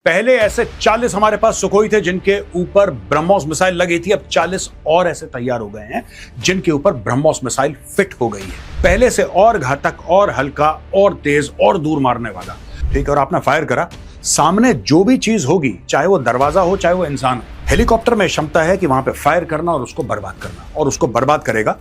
पहले ऐसे 40 हमारे पास सुखोई थे जिनके ऊपर ब्रह्मोस मिसाइल लगी थी। अब 40 और ऐसे तैयार हो गए हैं जिनके ऊपर ब्रह्मोस मिसाइल फिट हो गई है। पहले से और घातक और हल्का और तेज और दूर मारने वाला। ठीक है, और आपने फायर करा, सामने जो भी चीज होगी, चाहे वो दरवाजा हो चाहे वो इंसान हो, हेलीकॉप्टर में क्षमता है कि वहां पे फायर करना और उसको बर्बाद करना, और उसको बर्बाद करेगा।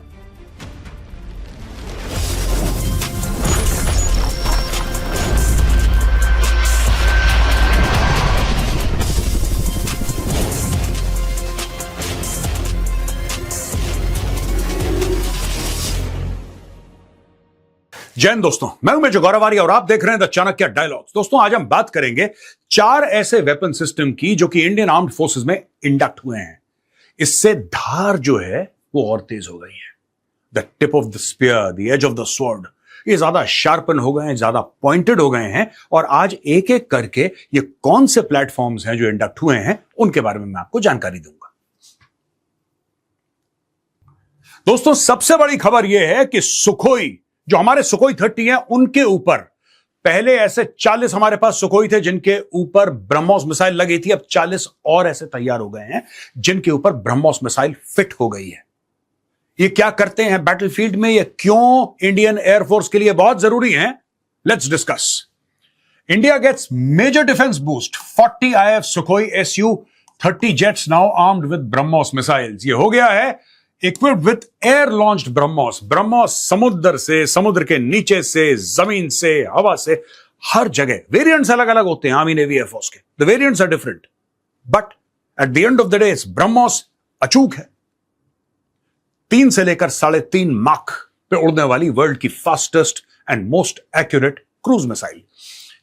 जय हिंद दोस्तों, मैं हूं मेजर गौरव आर्य और आप देख रहे हैं द चाणक्य डायलॉग्स। दोस्तों, आज हम बात करेंगे 4 ऐसे वेपन सिस्टम की जो कि इंडियन आर्म्ड फोर्सेस में इंडक्ट हुए हैं। इससे धार जो है वो और तेज हो गई है। The tip of the spear, the edge of the sword, ये ज्यादा शार्पन हो गए हैं, ज्यादा पॉइंटेड हो गए हैं। और आज एक एक करके ये कौन से प्लेटफॉर्म्स हैं जो इंडक्ट हुए हैं, उनके बारे में मैं आपको जानकारी दूंगा। दोस्तों, सबसे बड़ी खबर यह है कि सुखोई, जो हमारे सुखोई 30 हैं, उनके ऊपर पहले ऐसे 40 हमारे पास सुखोई थे जिनके ऊपर ब्रह्मोस मिसाइल लगी थी। अब 40 और ऐसे तैयार हो गए हैं जिनके ऊपर ब्रह्मोस मिसाइल फिट हो गई है। ये क्या करते हैं बैटलफील्ड में, ये क्यों इंडियन एयरफोर्स के लिए बहुत जरूरी है, let's discuss. India gets major defence boost, 40 IF Sukhoi Su-30 jets now armed with BrahMos missiles. ये हो गया है equipped with air launched BrahMos. BrahMos समुद्र से, समुद्र के नीचे से, जमीन से, हवा से, हर जगह। वेरिएंट्स अलग अलग होते हैं आर्मी नेवी एयरफोर्स के, the variants are different, but at the end of the day BrahMos अचूक है। 3 से लेकर 3.5 माक पे उड़ने वाली वर्ल्ड की fastest and most accurate cruise missile.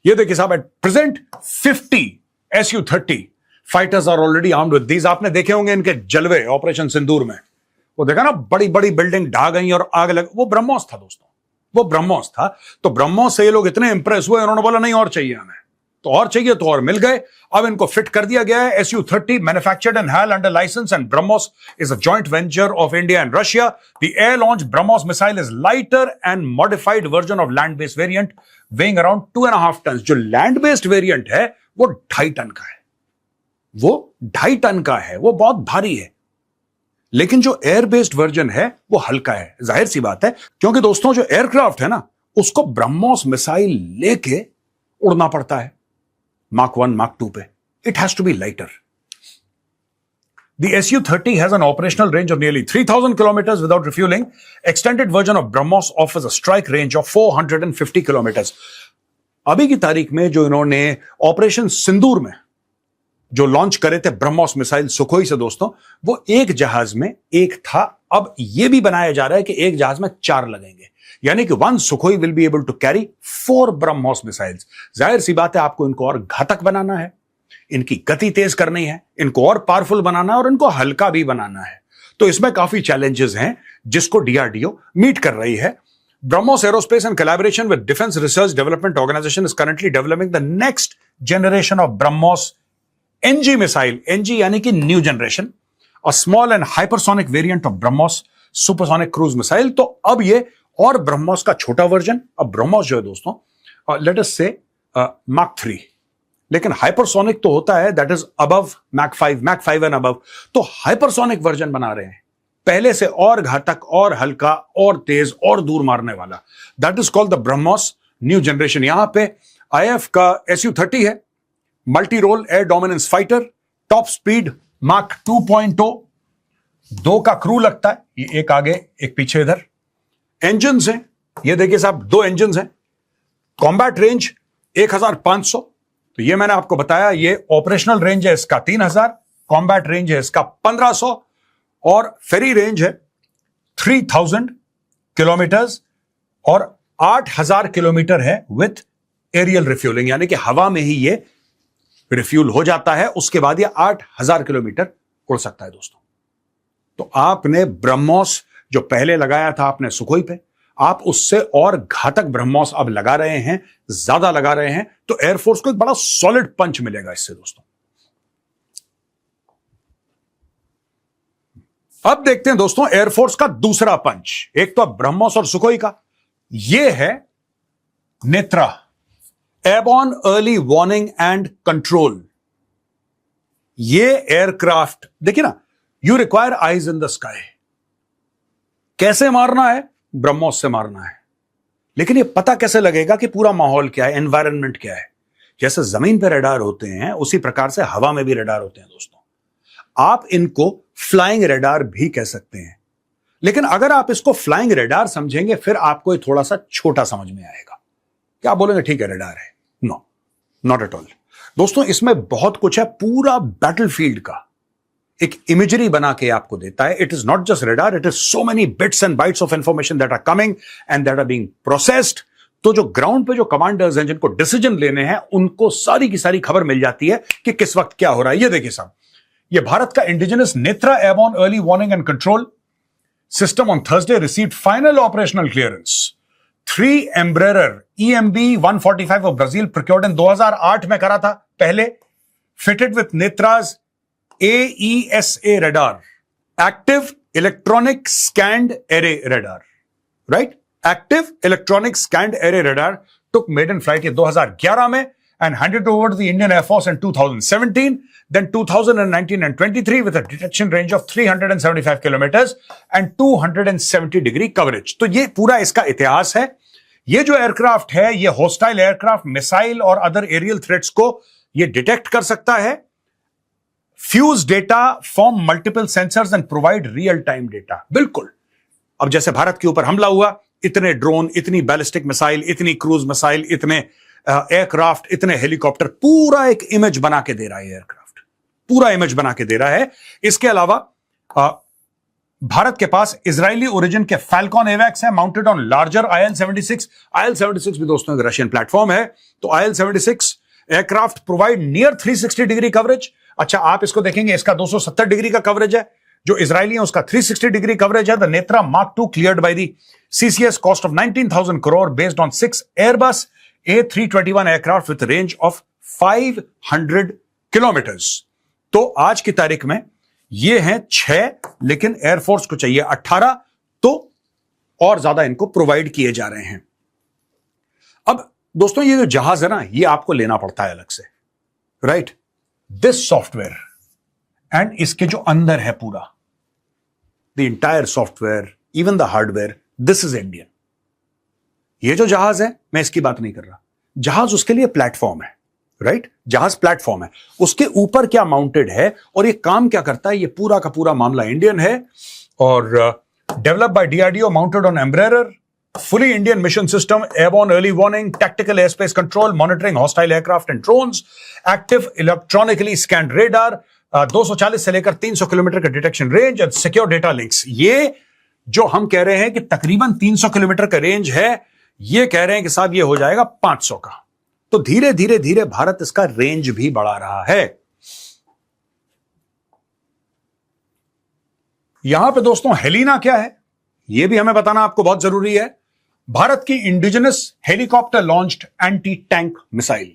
ये देखिए साहब, at present 50 Su-30 fighters are already armed with these. आपने देखे होंगे इनके जलवे ऑपरेशन सिंदूर में, वो देखा ना, बड़ी बड़ी बिल्डिंग ढा गई और आग लग, वो ब्रह्मोस था दोस्तों, वो ब्रह्मोस था। तो ब्रह्मोस से ये लोग इतने इंप्रेस हुए, उन्होंने बोला नहीं और चाहिए हमें, तो और चाहिए तो और मिल गए। अब इनको फिट कर दिया गया है। Su-30 manufactured in HAL under licence and BrahMos is a joint venture of India and Russia. The air launch BrahMos missile is lighter and modified version of land based variant weighing around 2.5 ton. जो land based variant है वो 2.5 ton का है, वो 2.5 ton का है, वो बहुत भारी है। लेकिन जो एयर बेस्ड वर्जन है वो हल्का है। जाहिर सी बात है, क्योंकि दोस्तों जो एयरक्राफ्ट है ना, उसको ब्रह्मोस मिसाइल लेके उड़ना पड़ता है माक 1 माक 2 पे। It has to be lighter. The Su-30 has an operational range of nearly 3,000 kilometers without refueling. Extended version of BrahMos offers a strike range of 450 kilometers. अभी की तारीख में जो इन्होंने ऑपरेशन सिंदूर में जो लॉन्च करे थे ब्रह्मोस मिसाइल सुखोई से, दोस्तों, वो एक जहाज में एक था। अब यह भी बनाया जा रहा है कि एक जहाज में 4 लगेंगे, यानी कि 1 Sukhoi will be able to carry 4 BrahMos missiles. जाहिर सी बात है, आपको इनको और घातक बनाना है, इनकी गति तेज करनी है, इनको और पावरफुल बनाना है और इनको हल्का भी बनाना है। तो इसमें काफी चैलेंजेस हैं जिसको DRDO मीट कर रही है। BrahMos Aerospace in collaboration with Defense Research Development Organization is currently developing the next generation of BrahMos NG missile, NG यानी कि न्यू जनरेशन, और small and hypersonic variant of BrahMos supersonic cruise missile. तो अब ये और ब्रह्मोस का छोटा वर्जन, अब ब्रह्मोस जो है दोस्तों, लेट अस से माक 3, लेकिन हाइपरसोनिक तो होता है that is above Mach 5 and above. तो हाइपरसोनिक वर्जन बना रहे हैं, पहले से और घातक और हल्का और तेज और दूर मारने वाला। That is called the BrahMos new generation. यहां पे IF का Su-30 है, multi role air dominance fighter, top speed Mach 2.0, 2 का क्रू लगता है, ये एक आगे एक पीछे। इधर इंजन्स हैं, ये देखिए साहब, 2 इंजन्स हैं। कॉम्बैट रेंज 1500, तो ये मैंने आपको बताया, ये ऑपरेशनल रेंज है इसका 3000, कॉम्बैट रेंज है इसका 1500, और फेरी रेंज है 3000 किलोमीटर्स, और 8000 किलोमीटर है विथ एरियल रिफ्यूलिंग, यानी कि हवा में ही ये रिफ्यूल हो जाता है। उसके बाद ये 8000 किलोमीटर उड़ सकता है दोस्तों। तो आपने ब्रह्मोस जो पहले लगाया था आपने सुखोई पे, आप उससे और घातक ब्रह्मोस अब लगा रहे हैं, ज्यादा लगा रहे हैं, तो एयरफोर्स को एक बड़ा सॉलिड पंच मिलेगा इससे दोस्तों। अब देखते हैं दोस्तों एयरफोर्स का दूसरा पंच। एक तो अब ब्रह्मोस और सुखोई का, यह है Netra, airborne early warning and control. ये एयरक्राफ्ट देखिए ना, you require eyes in the sky. कैसे मारना है? ब्रह्मोस से मारना है। लेकिन ये पता कैसे लगेगा कि पूरा माहौल क्या है, एनवायरनमेंट क्या है? जैसे जमीन पर रडार होते हैं उसी प्रकार से हवा में भी रडार होते हैं दोस्तों। आप इनको फ्लाइंग रडार भी कह सकते हैं, लेकिन अगर आप इसको फ्लाइंग रडार समझेंगे फिर आपको ये थोड़ा सा छोटा समझ में आएगा। क्या आप बोलेंगे ठीक है रडार है? नो, नॉट एट ऑल दोस्तों। इसमें बहुत कुछ है। पूरा बैटलफील्ड का एक इमेजरी बना के आपको देता है। It is not just radar, it is so many bits and bytes of information that are coming and that are being processed. तो जो ग्राउंड पे जो कमांडर्स हैं जिनको डिसीजन लेने हैं उनको सारी की सारी खबर मिल जाती है कि किस वक्त क्या हो रहा है। ये देखिए साहब, ये भारत का indigenous Netra airborne early warning and control system on Thursday received final operational clearance. 3 Embraer EMB-145 of Brazil procured in 2008 में करा था पहले, fitted with Netra's AESA radar, active electronic scanned array radar, right? Active electronic scanned array radar took maiden flight in 2011 में and handed over to the Indian Air Force in 2017, then 2019 and 23 with a detection range of 375 kilometers and 270 degree coverage. तो ये पूरा इसका इतिहास है। ये जो aircraft है ये होस्टाइल एयरक्राफ्ट, मिसाइल और अदर एरियल थ्रेट्स को ये डिटेक्ट कर सकता है, fuse data, form multiple sensors and provide real time data. बिल्कुल अब जैसे भारत के ऊपर हमला हुआ, इतने ड्रोन, इतनी बैलिस्टिक मिसाइल, इतनी क्रूज मिसाइल, इतने एयरक्राफ्ट, इतने हेलीकॉप्टर, पूरा एक इमेज बना के दे रहा है एयरक्राफ्ट, पूरा इमेज बना के दे रहा है। इसके अलावा भारत के पास इजरायली ओरिजिन के फैल्कॉन एवैक्स है mounted on larger IL-76। IL-76 भी दोस्तों एक रशियन प्लेटफॉर्म है। तो IL-76 aircraft provide near 360 degree coverage. अच्छा, आप इसको देखेंगे, इसका 270 डिग्री का कवरेज है, जो इजरायली है उसका 360 डिग्री कवरेज है। The Netra mark 2 cleared by the CCS cost of 19,000 crore based on 6 Airbus A321 aircraft with range of 500 kilometres. तो आज की तारीख में ये हैं 6, लेकिन एयरफोर्स को चाहिए 18, तो और ज्यादा इनको प्रोवाइड किए जा रहे हैं। अब दोस्तों ये जो जहाज है ना, ये आपको लेना पड़ता है अलग से, राइट? दिस सॉफ्टवेयर एंड इसके जो अंदर है पूरा, the entire software, even the hardware, this is Indian. ये जो जहाज है, मैं इसकी बात नहीं कर रहा, जहाज उसके लिए प्लेटफॉर्म है, राइट? जहाज प्लेटफॉर्म है, उसके ऊपर क्या माउंटेड है और ये काम क्या करता है, ये पूरा का पूरा मामला इंडियन है। और develop by DRDO, mounted on Embraer, fully Indian mission system, airborne early warning, tactical airspace control, monitoring hostile aircraft and drones, active electronically scanned radar, 240 से लेकर 300 किलोमीटर का detection range and secure data links. ये जो हम कह रहे हैं कि तकरीबन 300 किलोमीटर का रेंज है, ये कह रहे हैं कि साहब ये हो जाएगा 500 का। तो धीरे धीरे धीरे भारत इसका रेंज भी बढ़ा रहा है। यहां पे दोस्तों हेलिना क्या है, यह भी हमें बताना आपको बहुत जरूरी है। भारत की indigenous helicopter launched anti tank missile.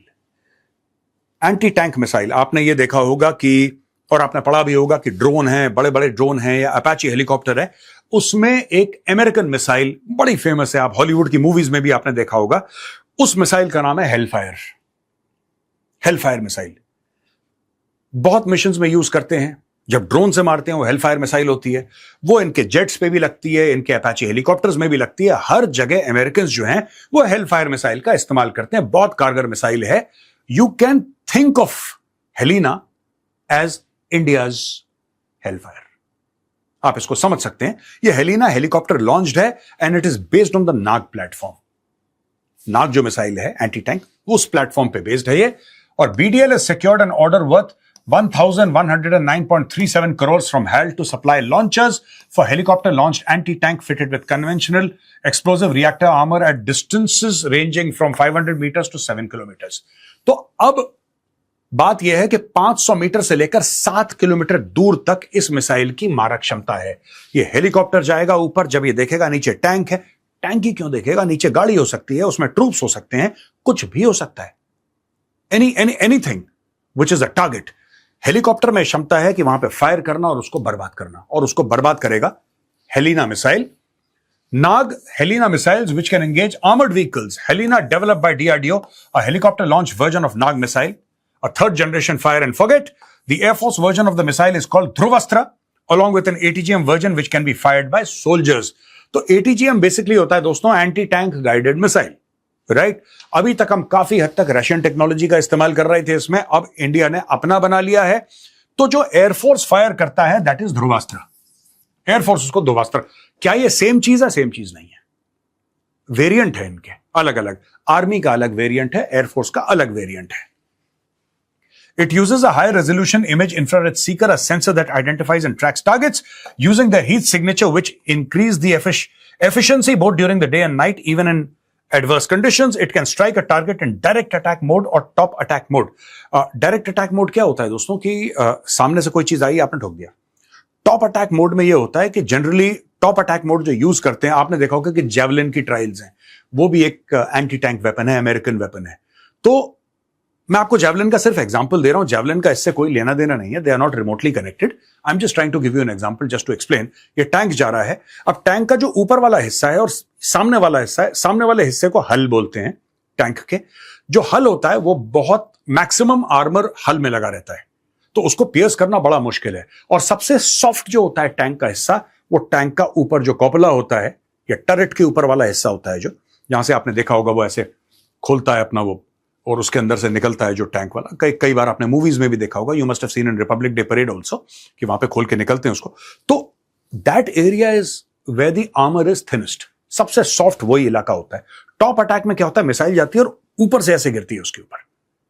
Anti tank missile आपने ये देखा होगा कि, और आपने पढ़ा भी होगा कि ड्रोन है, बड़े बड़े ड्रोन हैं या अपाची हेलीकॉप्टर है, उसमें एक अमेरिकन मिसाइल बड़ी फेमस है, आप हॉलीवुड की मूवीज में भी आपने देखा होगा। उस मिसाइल का नाम है हेलफायर। हेलफायर मिसाइल बहुत मिशंस में यूज करते हैं। जब ड्रोन से मारते हैं वो हेलफायर मिसाइल होती है, वो इनके जेट्स पे भी लगती है, इनके अपाची हेलीकॉप्टर्स में भी लगती है। हर जगह अमेरिकन जो हैं वो हेलफायर मिसाइल का इस्तेमाल करते हैं। बहुत कारगर मिसाइल है। You can think of Helina as India's Hellfire, आप इसको समझ सकते हैं। ये हेलिना हेलीकॉप्टर लॉन्च्ड है and it is based on the Nag platform. Nag जो मिसाइल है एंटी टैंक, उस प्लेटफॉर्म पे बेस्ड है ये। और BDL has secured an order worth 1,109.37 crores from HAL to supply launchers for helicopter launched anti-tank fitted with conventional explosive reactor armor at distances ranging from 500 meters to 7 kilometers. तो अब बात यह है कि 500 मीटर से लेकर 7 किलोमीटर दूर तक इस मिसाइल की मारक क्षमता है। ये हेलीकॉप्टर जाएगा ऊपर, जब ये देखेगा नीचे टैंक है, टैंक ही क्यों देखेगा, नीचे गाड़ी हो सकती है, उसमें ट्रूप्स हो सकते हैं, कुछ भी हो सकता है, anything which is a target. Helicopter में क्षमता है कि वहां पे फायर करना और उसको बर्बाद करना, और उसको बर्बाद करेगा Helina missile. Nag Helina missiles which can engage armored vehicles. Helina developed by DRDO, a helicopter launch version of Nag missile. a third generation fire and forget. The Air Force version of the missile is called Dhruvastra, along with an ATGM version which can be fired by soldiers. तो ATGM basically होता है दोस्तों anti tank guided missile, right? अभी तक हम काफी हद तक रशियन टेक्नोलॉजी का इस्तेमाल कर रहे थे इसमें, अब इंडिया ने अपना बना लिया है। तो जो एयरफोर्स फायर करता है दैट इज ध्रुवास्त्र, एयरफोर्स उसको ध्रुवास्त्र। क्या ये सेम चीज है? सेम चीज नहीं है, वेरिएंट है इनके अलग अलग। आर्मी का अलग वेरिएंट है, एयरफोर्स का अलग वेरिएंट है। It uses a high resolution image infrared seeker, a sensor that identifies and tracks targets using their heat signature, which increase the efficiency both during the day and night, even in adverse conditions. It can strike a target in direct attack mode or top attack mode. Direct attack mode क्या होता है दोस्तों कि सामने से कोई चीज आई, आपने ठोक दिया। टॉप अटैक मोड में ये होता है कि जनरली टॉप अटैक मोड जो यूज करते हैं, आपने देखा होगा कि जेवलिन की ट्रायल्स हैं, वो भी एक एंटी टैंक वेपन है, अमेरिकन वेपन है। तो मैं आपको जेवलिन का सिर्फ एग्जांपल दे रहा हूं, जेवलिन का इससे कोई लेना देना नहीं है, they are not remotely connected. I am just trying to give you an example just to explain. ये टैंक जा रहा है, अब टैंक का जो ऊपर वाला हिस्सा है और सामने वाला हिस्सा है, सामने वाले हिस्से को हल बोलते हैं टैंक के। जो हल होता है वो बहुत मैक्सिमम आर्मर हल में लगा रहता है, तो उसको पियर्स करना बड़ा मुश्किल है। और सबसे सॉफ्ट जो होता है टैंक का हिस्सा, वो टैंक का ऊपर जो कॉपला होता है या टर्रेट के ऊपर वाला हिस्सा होता है, जो जहां से आपने देखा होगा वो ऐसे खोलता है अपना वो, और उसके अंदर से निकलता है जो टैंक वाला। कई बार आपने मूवीज में भी देखा होगा, you must have seen in Republic Day parade also, कि वहां पे खोल के निकलते हैं उसको। तो that area is where the armour is thinnest, सबसे सॉफ्ट वही इलाका होता है। टॉप अटैक में क्या होता है, मिसाइल जाती है और ऊपर से ऐसे गिरती है उसके ऊपर,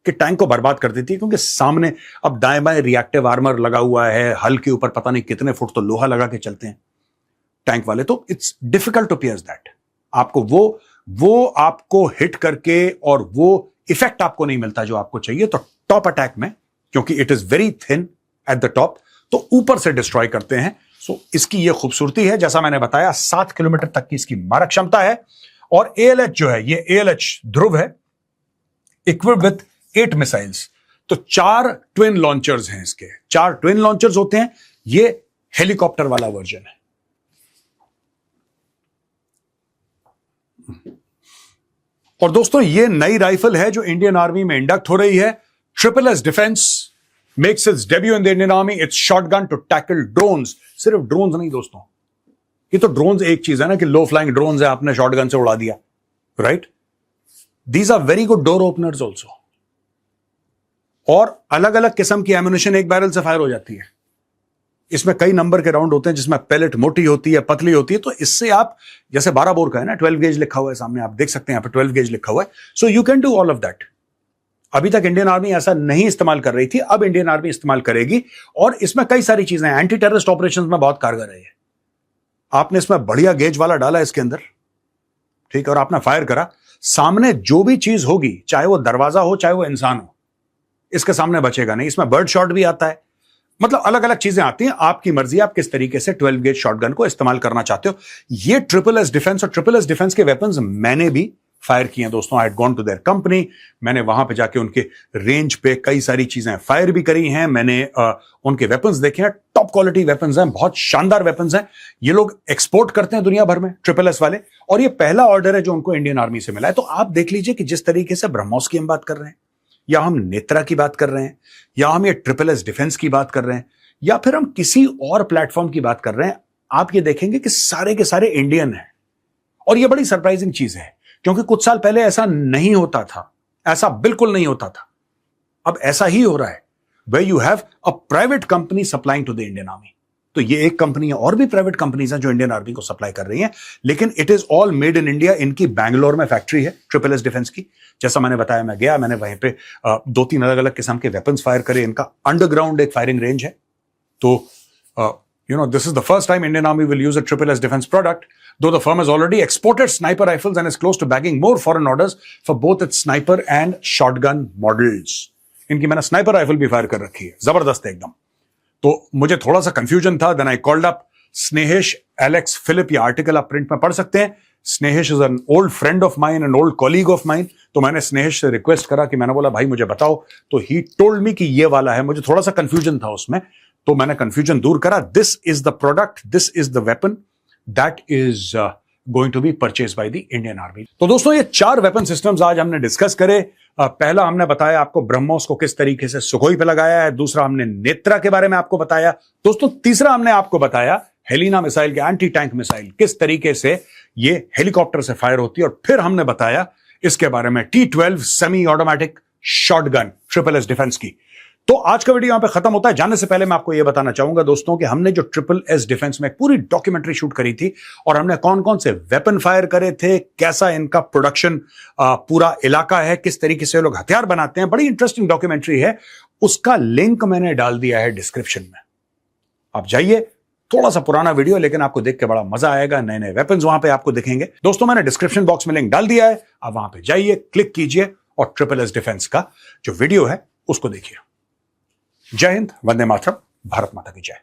कि टैंक को बर्बाद कर देती है, क्योंकि सामने अब दाएं बाएं रिएक्टिव आर्मर लगा हुआ है, हल के ऊपर पता नहीं कितने फुट तो लोहा लगा के चलते हैं टैंक वाले। तो it's difficult to pierce that. आपको वो आपको हिट करके और वो इफेक्ट आपको नहीं मिलता जो आपको चाहिए। तो टॉप अटैक में, क्योंकि it is very thin at the top, तो ऊपर से डिस्ट्रॉय करते हैं। सो इसकी ये खूबसूरती है, जैसा मैंने बताया 7 किलोमीटर तक की इसकी मारक क्षमता है। और ALH जो है, ये ALH ध्रुव है, इक्विप्ड विथ 8 मिसाइल्स। तो 4 ट्विन लॉन्चर्स हैं इसके, 4 ट्विन लॉन्चर्स होते हैं। ये हेलीकॉप्टर वाला वर्जन है। और दोस्तों ये नई राइफल है जो इंडियन आर्मी में इंडक्ट हो रही है। SSS defence makes its debut in the Indian army. It's shotgun to tackle drones. सिर्फ ड्रोन्स नहीं दोस्तों, ये तो ड्रोन्स एक चीज है ना कि लो फ्लाइंग ड्रोन्स है, आपने शॉटगन से उड़ा दिया, right? These are very good door openers also. और अलग अलग किस्म की एम्युनिशन एक बैरल से फायर हो जाती है। इसमें कई नंबर के राउंड होते हैं, जिसमें पैलेट मोटी होती है, पतली होती है। तो इससे आप, जैसे 12 बोर का है ना, 12 गेज लिखा हुआ है सामने, आप देख सकते हैं यहां पे 12 गेज लिखा हुआ है। So you can do all of that. अभी तक इंडियन आर्मी ऐसा नहीं इस्तेमाल कर रही थी, अब इंडियन आर्मी इस्तेमाल करेगी। और इसमें कई सारी चीजें हैं, एंटी टेररिस्ट ऑपरेशंस में बहुत कारगर है। आपने इसमें बढ़िया गेज वाला डाला इसके अंदर, ठीक है, और आपने फायर करा, सामने जो भी चीज होगी, चाहे वो दरवाजा हो चाहे वो इंसान हो, इसके सामने बचेगा नहीं। इसमें बर्ड शॉट भी आता है, मतलब अलग अलग चीजें आती हैं। आपकी मर्जी, आप किस तरीके से 12 गेज शॉटगन को इस्तेमाल करना चाहते हो। ये SSS डिफेंस, और SSS डिफेंस के वेपन्स मैंने भी फायर किए हैं दोस्तों। I had gone to there company, मैंने वहां पे जाके उनके रेंज पे कई सारी चीजें फायर भी करी हैं। मैंने उनके वेपन्स देखे हैं, टॉप क्वालिटी वेपन्स हैं, बहुत शानदार वेपन्स हैं। ये लोग एक्सपोर्ट करते हैं दुनिया भर में, SSS वाले, और ये पहला ऑर्डर है जो उनको इंडियन आर्मी से मिला है। तो आप देख लीजिए कि जिस तरीके से ब्रह्मोस की हम बात कर रहे हैं, या हम नेत्रा की बात कर रहे हैं, या हम ये SSS डिफेंस की बात कर रहे हैं, या फिर हम किसी और प्लेटफॉर्म की बात कर रहे हैं, आप ये देखेंगे कि सारे के सारे इंडियन हैं। और ये बड़ी सरप्राइजिंग चीज है, क्योंकि कुछ साल पहले ऐसा नहीं होता था, ऐसा बिल्कुल नहीं होता था। अब ऐसा ही हो रहा है, where you have a private company supplying to the Indian Army। तो ये एक कंपनी है, और भी प्राइवेट कंपनीज हैं जो इंडियन आर्मी को सप्लाई कर रही हैं, लेकिन it is all made in India. इनकी बैंगलोर में फैक्ट्री है SSS डिफेंस की। जैसा मैंने बताया, मैं गया, मैंने वहीं पे 2-3 अलग अलग किस्म के वेपन्स फायर करे। इनका अंडरग्राउंड एक फायरिंग रेंज है। तो this is the first time Indian Army will use a SSS defense product, though the firm has already exported sniper rifles and is close to bagging more foreign orders for both its sniper and shotgun models। इनकी मैंने sniper rifle भी fire कर रखी है, जबरदस्त है एकदम। तो मुझे थोड़ा सा कंफ्यूजन था, then I called up Snehesh Alex Philip. ये आर्टिकल आप प्रिंट में पढ़ सकते हैं। Snehesh is an old friend of mine, an old colleague of mine. तो मैंने स्नेहिश से रिक्वेस्ट करा कि मैंने बोला भाई मुझे बताओ, तो ही टोल्ड मी कि ये वाला है। मुझे थोड़ा सा कंफ्यूजन था उसमें, तो मैंने कंफ्यूजन दूर करा। This is the product, this is the weapon that is going to be purchase by the Indian army. तो दोस्तों ये 4 वेपन सिस्टम्स आज हमने डिस्कस करे। पहला हमने बताया आपको ब्रह्मोस को किस तरीके से सुखोई पे लगाया है, दूसरा हमने नेत्रा के बारे में आपको बताया, दोस्तों तीसरा हमने आपको बताया हेलिना मिसाइल के एंटी टैंक मिसाइल किस तरीके से ये हेलीकॉप्टर से फायर होती है, और फिर हमने बताया इसके बारे में T-12 semi automatic shotgun SSS defence की। तो आज का वीडियो यहां पे खत्म होता है। जाने से पहले मैं आपको यह बताना चाहूंगा दोस्तों कि हमने जो SSS डिफेंस में पूरी डॉक्यूमेंट्री शूट करी थी और हमने कौन कौन से वेपन फायर करे थे, कैसा इनका प्रोडक्शन पूरा इलाका है, किस तरीके से लोग हथियार बनाते हैं, बड़ी इंटरेस्टिंग डॉक्यूमेंट्री है। उसका लिंक मैंने डाल दिया है डिस्क्रिप्शन में, आप जाइए। थोड़ा सा पुराना वीडियो लेकिन आपको देख के बड़ा मजा आएगा, नए नए वेपन्स वहां पे आपको दिखेंगे। दोस्तों मैंने डिस्क्रिप्शन बॉक्स में लिंक डाल दिया है, आप वहां पे जाइए, क्लिक कीजिए और SSS डिफेंस का जो वीडियो है उसको देखिए। जय हिंद, वंदे मातरम, भारत माता की जय।